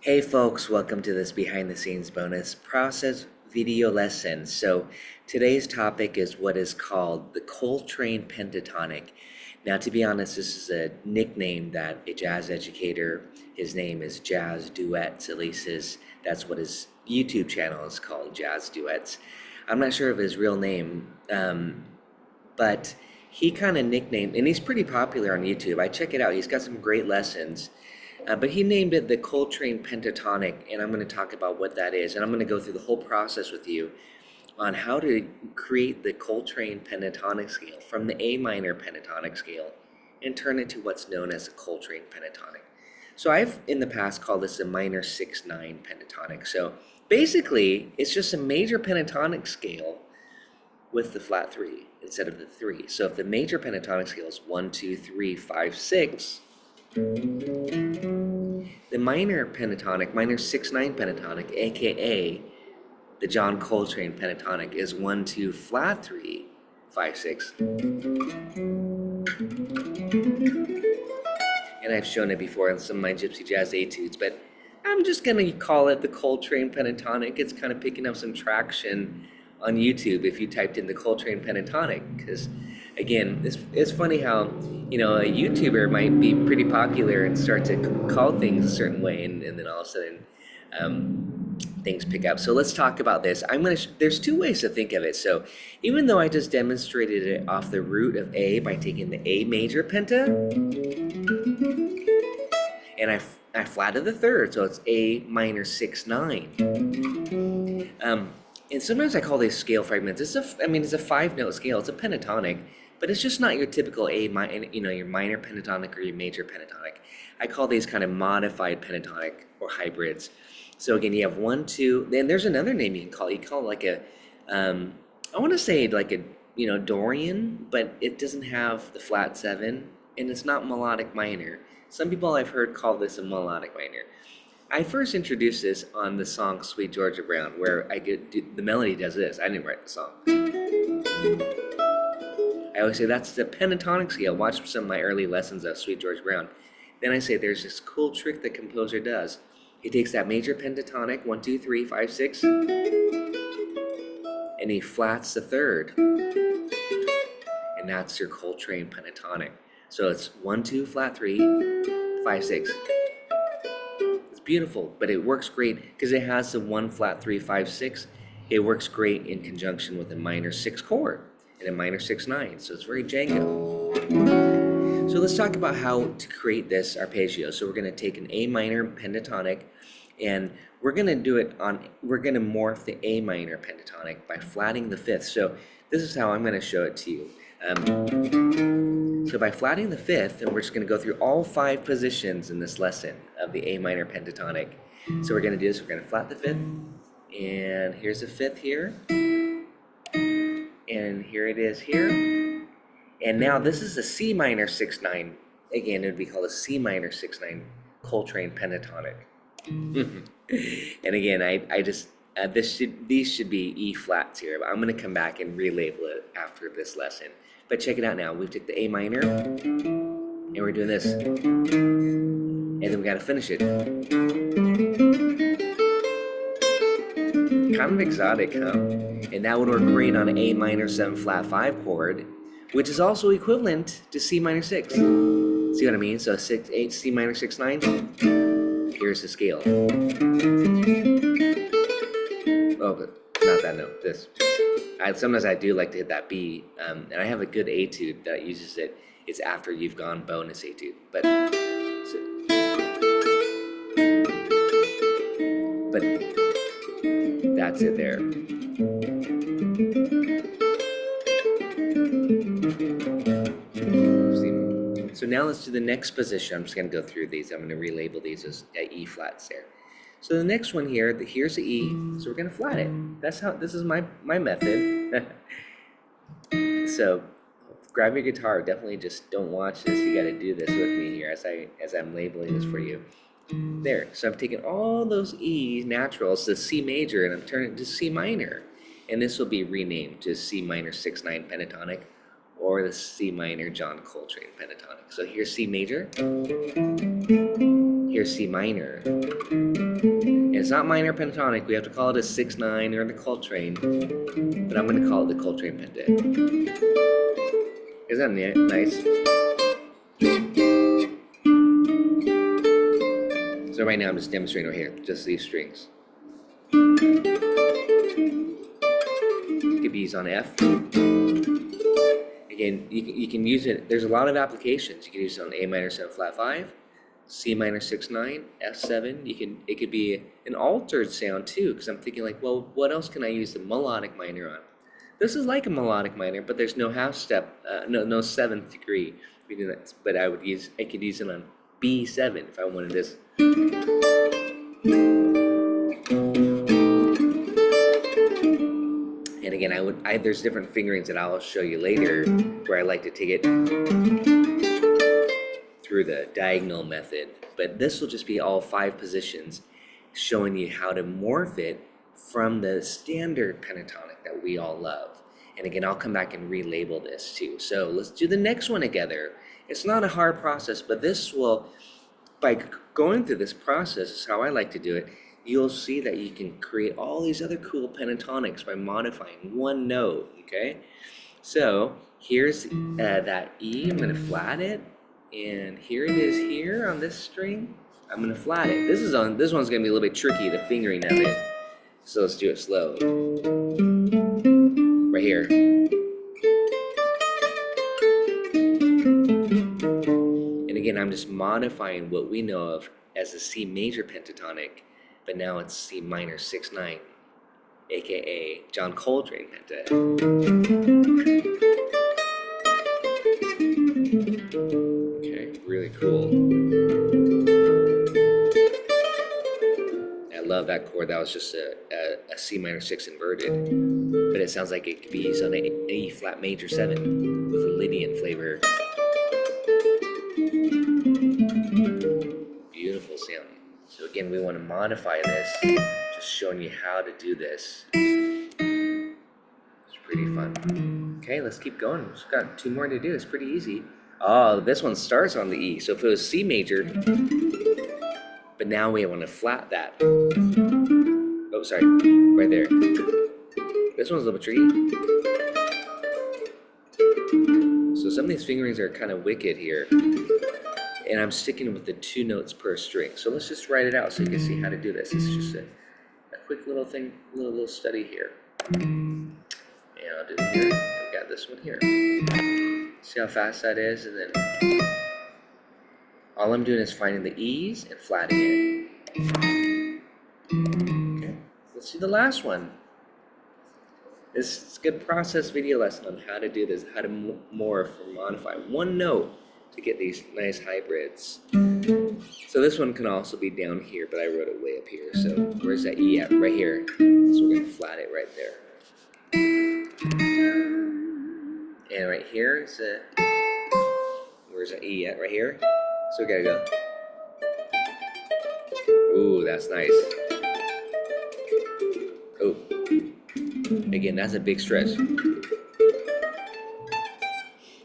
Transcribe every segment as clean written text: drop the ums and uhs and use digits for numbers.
Hey folks, welcome to this behind the scenes bonus process video lesson. So today's topic is what is called the Coltrane Pentatonic. Now to be honest, this is a nickname that a jazz educator, his name is Jazz Duets, at least that's what his YouTube channel is called, Jazz Duets. I'm not sure of his real name, but he kind of nicknamed, and he's pretty popular on YouTube. I check it out, he's got some great lessons. But he named it the Coltrane Pentatonic, and I'm going to talk about what that is. And I'm going to go through the whole process with you on how to create the Coltrane Pentatonic scale from the A minor pentatonic scale and turn it to what's known as a Coltrane Pentatonic. So I've in the past called this a minor 6/9 pentatonic. So basically, it's just a major pentatonic scale with the flat 3 instead of the 3. So if the major pentatonic scale is 1, 2, 3, 5, 6, the minor pentatonic, minor 6/9 pentatonic, aka the John Coltrane pentatonic, is 1, 2, flat 3, 5, 6. And I've shown it before in some of my gypsy jazz etudes, but I'm just gonna call it the Coltrane pentatonic. It's kind of picking up some traction on YouTube if you typed in the Coltrane pentatonic, because again, it's funny how, a YouTuber might be pretty popular and start to call things a certain way, and then all of a sudden things pick up. So let's talk about this. There's two ways to think of it. So even though I just demonstrated it off the root of A by taking the A major penta, and I flatted the third, so it's A minor 6/9. And sometimes I call these scale fragments. It's a 5-note scale. It's a pentatonic, but it's just not your typical your minor pentatonic or your major pentatonic. I call these kind of modified pentatonic or hybrids. So again, you have 1, 2. Then there's another name you can call it. You call it like a, I want to say like a, Dorian, but it doesn't have the flat 7, and it's not melodic minor. Some people I've heard call this a melodic minor. I first introduced this on the song Sweet Georgia Brown, where the melody does this. I didn't write the song. I always say that's the pentatonic scale. Watch some of my early lessons of Sweet Georgia Brown. Then I say there's this cool trick the composer does. He takes that major pentatonic, 1, 2, 3, 5, 6, and he flats the third. And that's your Coltrane pentatonic. So it's 1, 2, flat 3, 5, 6. Beautiful, but it works great because it has the 1 flat 3 5 6. It works great in conjunction with a minor 6 chord and a minor 6/9, so it's very Django. So let's talk about how to create this arpeggio. So we're going to take an A minor pentatonic, and we're going to morph the A minor pentatonic by flatting the 5th. So this is how I'm going to show it to you. So by flatting the 5th, and we're just going to go through all 5 positions in this lesson of the A minor pentatonic. So we're going to do this. We're going to flat the 5th, and here's the 5th here, and here it is here. And now this is a C minor 6/9. Again, it would be called a C minor 6/9 Coltrane pentatonic. And again, these should be E flats here, but I'm going to come back and relabel it after this lesson. But check it out now. We took the A minor, and we're doing this. And then we got to finish it. Kind of exotic, huh? And that would work great on an A minor 7 flat 5 chord, which is also equivalent to C minor 6. See what I mean? So 6, 8, C minor 6/9. Here's the scale. Oh, but not that note. This. Sometimes I do like to hit that B, and I have a good etude that uses it. It's after you've gone bonus etude, but that's it there. So now let's do the next position. I'm just going to go through these. I'm going to relabel these as E flats there. So the next one here, here's the E, so we're going to flat it. This is my method. So grab your guitar. Definitely just don't watch this. You got to do this with me here as I'm labeling this for you. There. So I'm taking all those E naturals, the C major, and I'm turning it to C minor. And this will be renamed to C minor 6/9 pentatonic, or the C minor John Coltrane pentatonic. So here's C major. here's C minor. And it's not minor pentatonic. We have to call it a 6/9 or the Coltrane, but I'm going to call it the Coltrane Pentat. Isn't that nice? So right now I'm just demonstrating right here, just these strings. It could be used on F. Again, you can use it. There's a lot of applications. You can use it on A minor 7 flat 5, C minor 6/9, F7. It could be an altered sound too, because I'm thinking like, well, what else can I use the melodic minor on? This is like a melodic minor, but there's no half step, no seventh degree. We do that, but I could use it on B7 if I wanted this. And again, there's different fingerings that I'll show you later where I like to take it through the diagonal method. But this will just be all 5 positions showing you how to morph it from the standard pentatonic that we all love. And again, I'll come back and relabel this too. So let's do the next one together. It's not a hard process, but this will, by going through this process, is how I like to do it. You'll see that you can create all these other cool pentatonics by modifying one note, okay? So here's that E, I'm gonna flat it, and here it is here on this string, I'm gonna flat it. This one's gonna be a little bit tricky, the fingering of it. So let's do it slow. Right here. And again, I'm just modifying what we know of as a C major pentatonic, but now it's C minor 6/9, aka John Coltrane Pentat. Okay, really cool. I love that chord. That was just a C minor 6 inverted, but it sounds like it could be used on an E flat major 7 with a Lydian flavor. Beautiful sound. So again, we want to modify this, just showing you how to do this. It's pretty fun. Okay, let's keep going. We've got 2 more to do. It's pretty easy. Oh, this one starts on the E. So if it was C major, but now we want to flat that. Oh, sorry, right there. This one's a little bit tricky. So some of these fingerings are kind of wicked here. And I'm sticking with the 2 notes per string. So let's just write it out so you can see how to do this. It's just a quick little thing, little study here. And I'll do it here. I've got this one here. See how fast that is? And then all I'm doing is finding the E's and flatting it. Okay, let's do the last one. This is a good process video lesson on how to do this, how to morph or modify one note to get these nice hybrids. So this one can also be down here, but I wrote it way up here. So where's that E at? Right here. So we're gonna flat it right there. And right here is where's that E at? Right here. So we gotta go. Ooh, that's nice. Oh, again, that's a big stretch.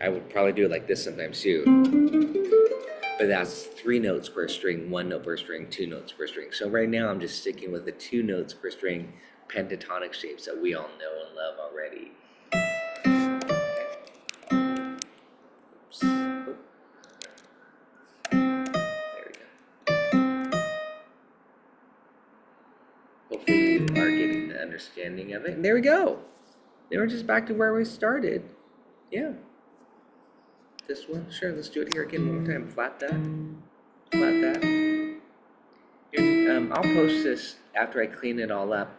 I would probably do it like this sometimes too. But that's 3 notes per string, 1 note per string, 2 notes per string. So right now I'm just sticking with the 2 notes per string pentatonic shapes that we all know and love already. Oops. Oh. There we go. Hopefully you are getting the understanding of it. And there we go. Then we're just back to where we started. Yeah. This one, sure, let's do it here again one more time. Flat that, flat that. And, I'll post this after I clean it all up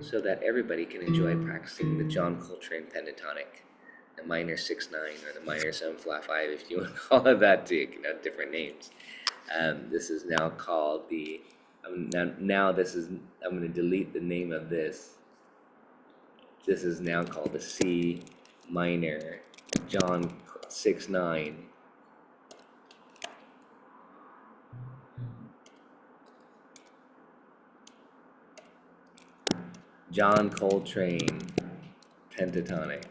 so that everybody can enjoy practicing the John Coltrane Pentatonic, the minor 6/9 or the minor 7 flat 5 if you want to call it that too. You can have different names. This is now called the, I'm going to delete the name of this. This is now called the C minor John 6/9. John Coltrane Pentatonic.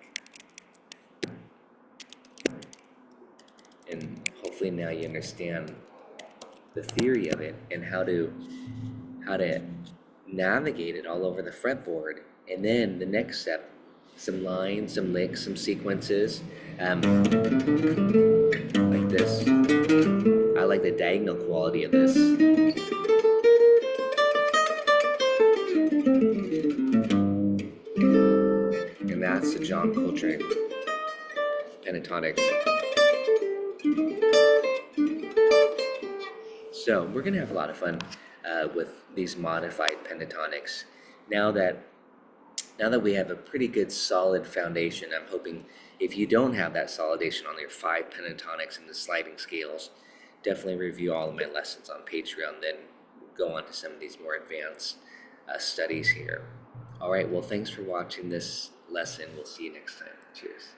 And hopefully now you understand the theory of it and how to navigate it all over the fretboard. And then the next step, some lines, some licks, some sequences, like this. I like the diagonal quality of this. And that's the John Coltrane Pentatonic. So we're gonna have a lot of fun with these modified pentatonics. Now that we have a pretty good solid foundation, I'm hoping if you don't have that solidation on your 5 pentatonics and the sliding scales, definitely review all of my lessons on Patreon, then go on to some of these more advanced studies here. All right, well, thanks for watching this lesson. We'll see you next time. Cheers.